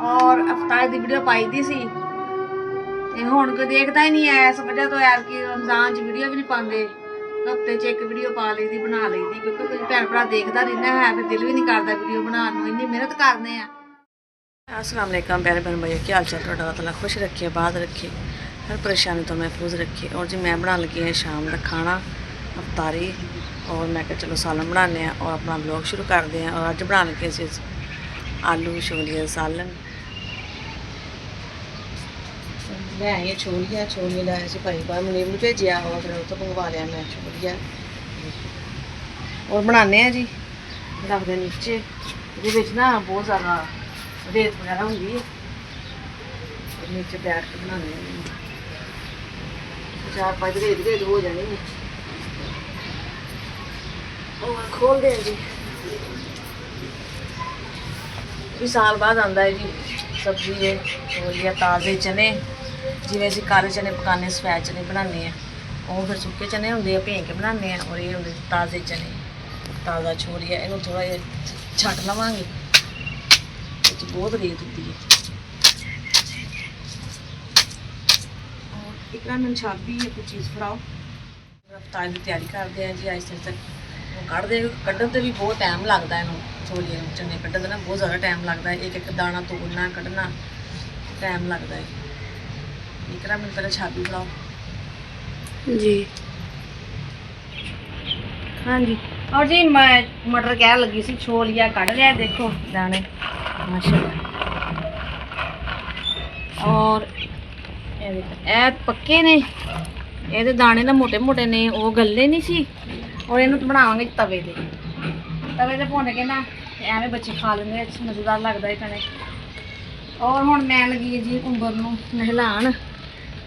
और अफ्तार की वीडियो पाई दी सी ते हुण कोई देखदा ही नहीं है। इस वजह तो यार कि रमजान च वीडियो भी नहीं पाते, हफ्ते च एक वीडियो पा ली दी बना ली दी, क्योंकि कोई भैन भरा देखदा नहीं है, फिर दिल भी नहीं करता वीडियो बनाने नूं, इन्नी मेहनत करने हैं। अस्सलाम वालेकुम प्यारे बहन भाई, क्या हाल चाल तुहाडा? अल्लाह ताला खुश रखे, बात रखे, हर परेशानी तो महफूज रखे। और जी मैं बना लगी है शाम का खाना अफ्तारी, और मैं कहा चलो सालन बनाने और अपना ब्लॉग शुरू करते हैं। और अज बना लगे सी आलू छोलिया सालन। मैं आई छोलिया लाया से भाई बाहर मुनीब ने भेजिया, और फिर उतो मंगवा लिया मैं छोलिया। और बनाने हैं जी, रखते नीचे ये ना बहुत ज़्यादा रेत वगैरह होंगी है, नीचे बैठ के बनाने 4-5 रेत हो जानी है। और खोल दें जी, भी साल बाद आता है जी सब्जी है। छोलिया ताज़े चने, जिवें असीं काले चने पकाने सफेद चने बनाने हैं, और फिर सुक्के चने होंगे भें के बनाने हैं, और ये होंगे ताज़े चने ताज़ा छोलिया। इन्हूं थोड़ा जिहा छट लवांगे, बहुत रेत होती है। और एक मैंने छाप भी है, कुछ चीज़ फड़ाओ। अफ्तार की तैयारी करते हैं जी, आहिस्ते आहिस्ते कढ़ते कढ़न से भी बहुत टाइम लगता है। छोलिए चने कढ़न ना बहुत ज़्यादा टाइम लगता है, एक एक दाना तोड़ना कढ़ना टाइम लगता है। एक मैंने पहले छापी फड़ाओ जी। हाँ जी, और जी मैं मटर कह लगी सी छोलिया कढ़ लिया, देखो दाने माशाल्लाह। और ए पक्के ने, ये दाने ना मोटे मोटे ने, वो गले नहीं सी। और इन्हू तो बनावांगे तवे ते भुन के ना, एवें बच्चे खा लेंगे, मज़ेदार लगता है खाने। और हुण मैं लगी जी उम्बर नूं नहलाण,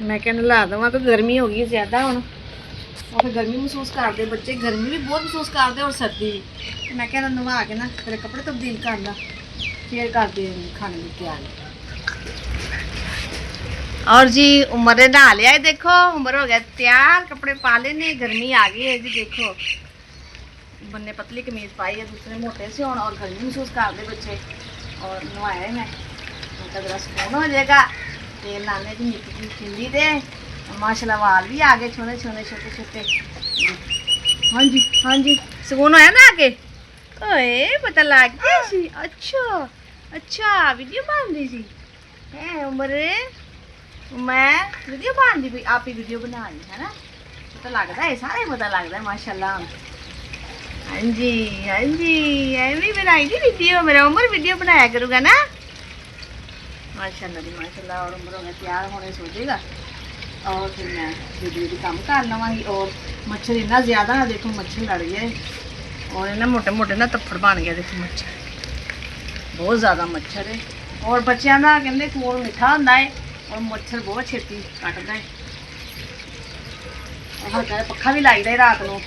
मैं क्या नहला देवां, तो गर्मी हो गई ज़्यादा हुण, और फिर गर्मी महसूस करते बच्चे, गर्मी भी बहुत महसूस करते और सर्दी भी। मैं क्या नहा के ना फिर कपड़े तब्दील करना, फिर करते खाने की तैयारी। और जी उमर ने नहा लिया है, देखो उमर हो गया तैयार, कपड़े पा लेने, गर्मी आ गई है जी। देखो बन्ने पतली कमीज पाई है, दूसरे मोटे से होना, और गर्मी महसूस करते बच्चे। और नहाया है मैं जरा सुकून हो जाएगा। तेल लाने की निक्की खिल्ली दे, माशाल्लाह वाल भी आ गए छोटे छोटे छोटे छोटे। हाँ जी हाँ जी, सुकून होया ना आके, ओए पता लग गया सी। अच्छा अच्छा वीडियो बन रही सी है उमर, मैं वीडियो बन रही, आप ही वीडियो बना रही है ना, पता लगता है, सारे पता लगता है माशाल्लाह। हाँ जी हाँ जी, एवं बनाई थी वीडियो, मेरा उमर वीडियो बनाया करूँगा ना माशाल्लाह जी माशाल्लाह। और उमर होगा तैयार होने सोचेगा, और फिर मैं वीडियो भी काम कर लवांगी। और मच्छर इन्ना ज़्यादा है, देखो मच्छर लड़ गए, और इन्ना मोटे मोटे ना तफ्फड़ बन गया, देखो मच्छर बहुत ज़्यादा मच्छर है। और बच्चों का कहते खून मिठा होता है, और मच्छर बहुत छेती कटता है। और हल्का पक्खा भी लाई दा रात को।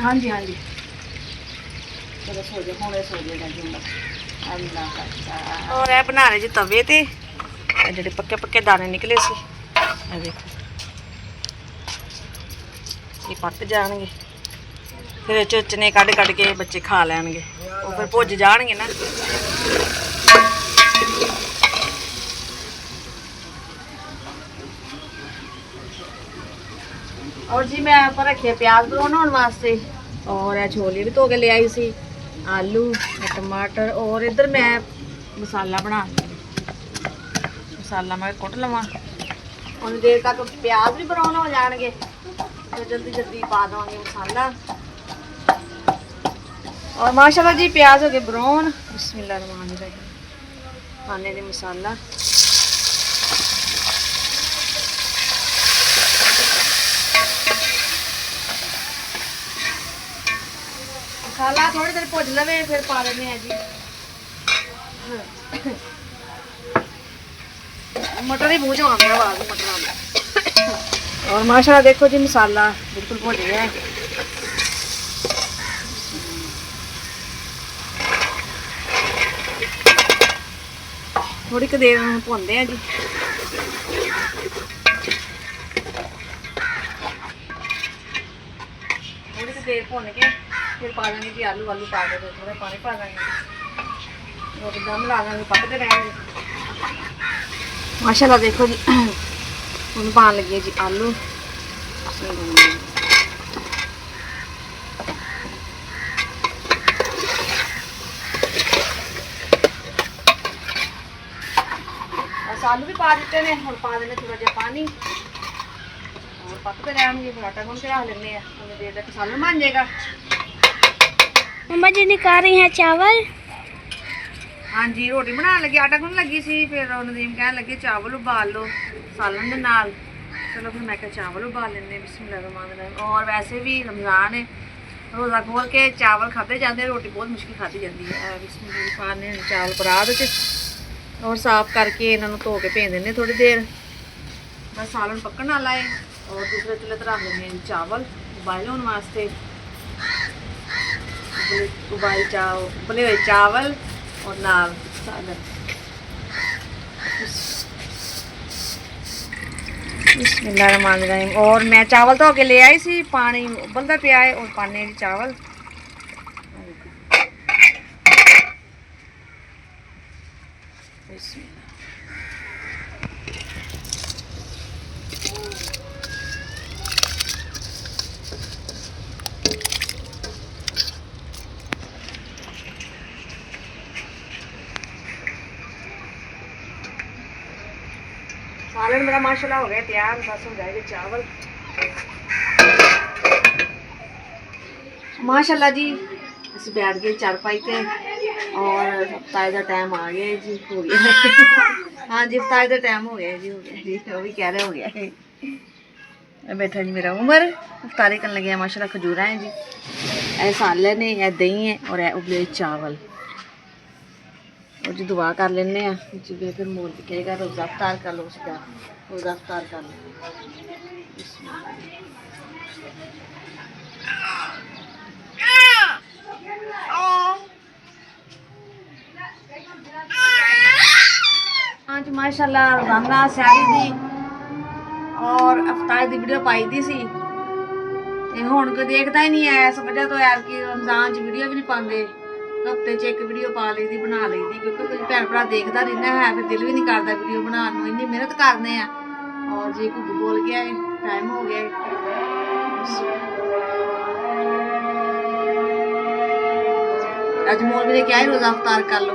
हाँ जी हाँ जी, चलो सो जाए हुणे सो जाएगा। और बना रहे जी तवे ते जेडे पक्के पक्के दाने निकले सी, देखो ये पक जाएंगे, फिर चने कढ़ कढ़ के बच्चे खा लैणगे, और फिर भुज जाएंगे ना। और जी मैं ऊपर रखे प्याज बनाने वास्ते, और यह छोले भी धो के ले आई सी, आलू टमाटर। और इधर मैं मसाला बना, मसाला मैं कुट लवा, और देर तक प्याज भी ब्राउन हो जाएंगे, तो जल्दी जल्दी पा देंगे मसाला। और माशाल्लाह जी प्याज हो गए ब्राउन, बिस्मिल्लाहिर्रहमानिर्रहीम। खाने दे मसाला, मसाला थोड़ी देर भुज लवे, फिर पा देने हैं जी मटर ही भूज आते हैं बाद मटर। और माशाल्लाह देखो जी मसाला बिल्कुल भुज गया है। थोड़ी क देर भुनते हैं जी। थोड़ी सी देर भुन के फिर पा देंगे जी आलू, आलू पा के थोड़ा पानी पा देंगे, और दम ला देंगे, पकते रहेंगे। माशाल्लाह देखो जी हम पान लगे जी आलू। आलू भी पा दिते ने और पा देने थोड़ा जा पानी और पकते रहेंगे। फिर आटा गूंथ के रख लेने हैं, थोड़ी देर तक सालन बन जाएगा। मम्मा जी निकाल रही हैं चावल। हाँ जी रोटी बनाने लगी, आटा गूंथन लगी सी। फिर नदीम कहने लगे चावल उबाल लो सालन दे नाल। चलो फिर मैं चावल उबाल लेने बिस्मिल्लाह। और वैसे भी रमज़ान है, रोज़ा खोल के चावल खाते जाते हैं, रोटी बहुत मुश्किल खाती जाती है। बिस्मिल्लाह पाने चावल परात च और साफ करके इन्होंने धो के भेज देने थोड़ी देर। बस सालन पकने वाला है और दूसरे चूल्हे पर रख लेने चावल उबाले होने वास्ते। उबले हुए चावल और नाल सालन। बिस्मिल्लाहिर्रहमानिर्रहीम। और मैं चावल धो के ले आई सी, पानी उबलता पिया है और पाने चावल। सालन मेरा माशाल्लाह हो गया तैयार। बस हो जाएगा चावल माशाल्लाह जी। ਅਸੀਂ बैठ गए चारपाई पे और इफ्तार का टाइम आ गया है जी, हो गया। हाँ जी इफ्तार का टाइम हो गया जी, हो गया जी, वो भी कह रहे हो गया है। बैठा जी मेरा उमर इफ्तारी करने लगे। माशाल्लाह खजूरा है जी, ए सालन है, ए दही है और ए उबले चावल। और जी दुआ कर लेने जी। फिर मोल कहेगा रोज़ा इफ्तार कर लो, उसका रोज़ा इफ्तार कर लो। हाँ जी माशाल्लाह रोज़ाना सैरी दी और इफ्तार की वीडियो पाई दी सी। हुण कोई देखता ही नहीं है, इस वजह तो यार कि रमज़ान च वीडियो भी नहीं पाते। हफ्ते च एक वीडियो पा ली दी, बना ली दी, क्योंकि कोई भैन भरा देखता रहना है, फिर दिल भी नहीं करता वीडियो बनाने। इन्नी मेहनत करने हैं और जी घुग्गू बोल गया है, टाइम हो गया है। अज मौलवी ने क्या है रोज़ा इफ्तार कर लो।